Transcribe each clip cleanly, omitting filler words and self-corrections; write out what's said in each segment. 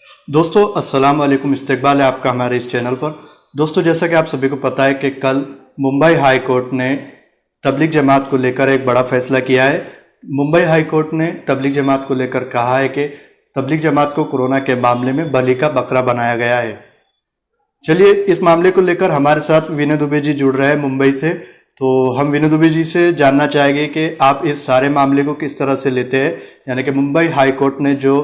दोस्तों अस्सलाम वालेकुम, इस्तकबाल है आपका हमारे इस चैनल पर। दोस्तों जैसा कि आप सभी को पता है कि कल मुंबई हाई कोर्ट ने तबलीग जमात को लेकर एक बड़ा फैसला किया है। मुंबई हाई कोर्ट ने तबलीग जमात को लेकर कहा है कि तबलीग जमात को कोरोना के मामले में बलि का बकरा बनाया गया है। चलिए इस मामले को लेकर हमारे साथ विनय दुबे जी जुड़ रहे हैं मुंबई से। तो हम विनय दुबे जी से जानना चाहेंगे कि आप इस सारे मामले को किस तरह से लेते हैं, यानी कि मुंबई हाई कोर्ट ने जो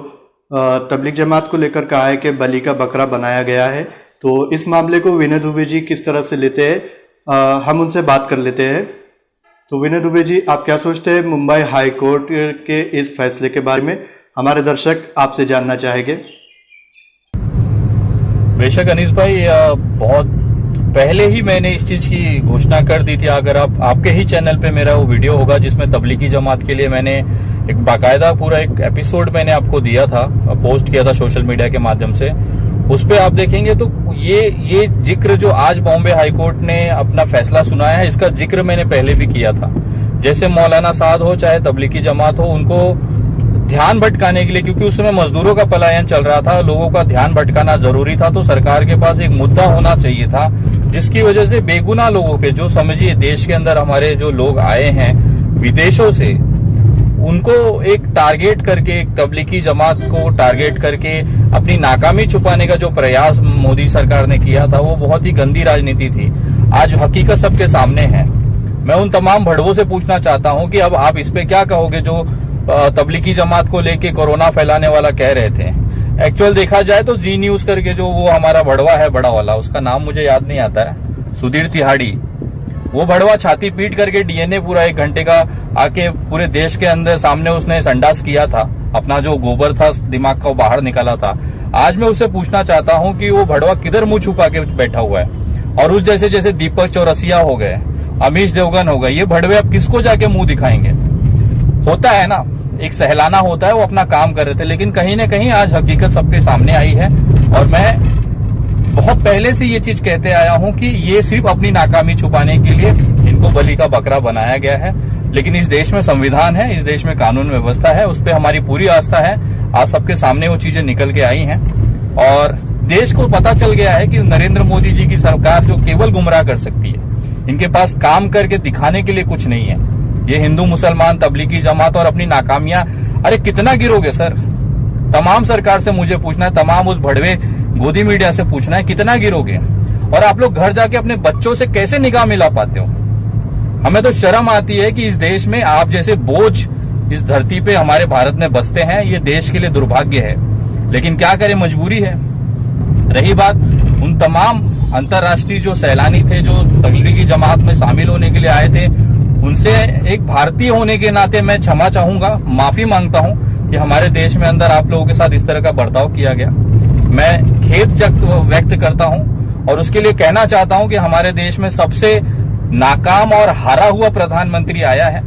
तबलीग जमात को लेकर कहा है कि बलि का बकरा बनाया गया है, तो इस मामले को विनय दुबे जी किस तरह से लेते हैं, हम उनसे बात कर लेते हैं। तो विनय दुबे जी, आप क्या सोचते हैं मुंबई हाई कोर्ट के इस फैसले के बारे में? हमारे दर्शक आपसे जानना चाहेंगे। बेशक अनीस भाई, बहुत पहले ही मैंने इस चीज की घोषणा कर दी थी। अगर आपके ही चैनल पे मेरा वो वीडियो होगा जिसमें तबलीगी जमात के लिए मैंने एक बाकायदा पूरा एक एपिसोड मैंने आपको दिया था, पोस्ट किया था सोशल मीडिया के माध्यम से। उस पे आप देखेंगे तो ये जिक्र जो आज बॉम्बे हाई कोर्ट ने अपना फैसला सुनाया है, इसका जिक्र मैंने पहले भी किया था। जैसे मौलाना साद हो चाहे तबलीगी जमात हो, उनको ध्यान भटकाने के लिए, क्योंकि उस समय मजदूरों का पलायन चल रहा था, लोगों का ध्यान भटकाना जरूरी था, तो सरकार के पास एक मुद्दा होना चाहिए था जिसकी वजह से बेगुनाह लोगों पे, जो समझिए देश के अंदर हमारे जो लोग आए हैं विदेशों से, उनको एक टारगेट करके, एक तबलीगी जमात को टारगेट करके अपनी नाकामी छुपाने का जो प्रयास मोदी सरकार ने किया था, वो बहुत ही गंदी राजनीति थी। आज हकीकत सबके सामने है। मैं उन तमाम भड़वों से पूछना चाहता हूं कि अब आप इस पे क्या कहोगे जो तबलीगी जमात को लेके कोरोना फैलाने वाला कह रहे थे। एक्चुअल देखा जाए तो जी न्यूज करके जो वो हमारा भड़वा है बड़ा वाला, उसका नाम मुझे याद नहीं आता है, सुधीर तिहाड़ी, वो भड़वा छाती पीट करके डीएनए पूरा 1 घंटे का आके पूरे देश के अंदर सामने उसने संडास किया था, अपना जो गोबर था दिमाग का बाहर निकाला था। आज मैं उससे पूछना चाहता हूं कि वो भड़वा किधर मुंह छुपा के बैठा हुआ है। और उस जैसे दीपक चौरसिया हो गए, अमीश देवगन हो गए, ये भड़वे अब किसको जाके मुंह दिखाएंगे? होता है ना, एक सहलाना होता है, वो अपना काम कर रहे थे, लेकिन कहीं ना कहीं आज हकीकत सबके सामने आई है। और मैं बहुत पहले से ये चीज कहते आया हूं कि ये सिर्फ अपनी नाकामी छुपाने के लिए इनको बलि का बकरा बनाया गया है। लेकिन इस देश में संविधान है, इस देश में कानून व्यवस्था है, उस पर हमारी पूरी आस्था है। आज सबके सामने वो चीजें निकल के आई हैं और देश को पता चल गया है कि नरेंद्र मोदी जी की सरकार जो केवल गुमराह कर सकती है, इनके पास काम करके दिखाने के लिए कुछ नहीं है। ये हिंदू मुसलमान तबलीगी जमात और अपनी नाकामियां, अरे कितना गिरोगे सर? तमाम सरकार से मुझे पूछना है, तमाम उस भड़वे गोदी मीडिया से पूछना है, कितना गिरोगे? और आप लोग घर जाके अपने बच्चों से कैसे निगाह मिला पाते हो? हमें तो शर्म आती है कि इस देश में आप जैसे बोझ इस धरती पे हमारे भारत में बसते हैं। ये देश के लिए दुर्भाग्य है, लेकिन क्या करें, मजबूरी है। रही बात उन तमाम अंतर्राष्ट्रीय जो सैलानी थे जो तबलीगी जमात में शामिल होने के लिए आए थे, उनसे एक भारतीय होने के नाते मैं क्षमा चाहूंगा, माफी मांगता हूं कि हमारे देश में अंदर आप लोगों के साथ इस तरह का बर्ताव किया गया। मैं खेद व्यक्त करता हूं और उसके लिए कहना चाहता हूं कि हमारे देश में सबसे नाकाम और हारा हुआ प्रधानमंत्री आया है,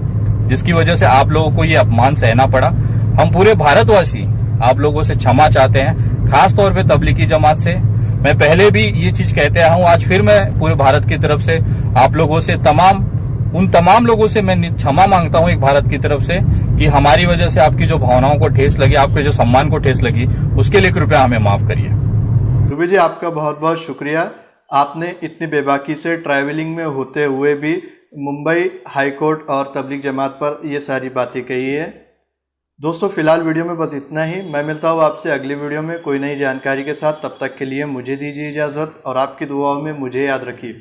जिसकी वजह से आप लोगों को ये अपमान सहना पड़ा। हम पूरे भारतवासी आप लोगों से क्षमा चाहते हैं, खास तौर पे तबलीगी जमात से। मैं पहले भी ये चीज कहते आया हूं, आज फिर मैं पूरे भारत की तरफ से आप लोगों से, उन तमाम लोगों से मैं क्षमा मांगता हूं एक भारत की तरफ से, कि हमारी वजह से आपकी जो भावनाओं को ठेस लगी, आपके जो सम्मान को ठेस लगी, उसके लिए कृपया हमें माफ करिए। दुबे जी, आपका बहुत बहुत शुक्रिया। आपने इतनी बेबाकी से ट्रैवलिंग में होते हुए भी मुंबई हाई कोर्ट और तबलीग जमात पर ये सारी बातें कही है। दोस्तों फिलहाल वीडियो में बस इतना ही। मैं मिलता हूँ आपसे अगली वीडियो में कोई नई जानकारी के साथ। तब तक के लिए मुझे दीजिए इजाज़त और आपकी दुआओं में मुझे याद रखिए।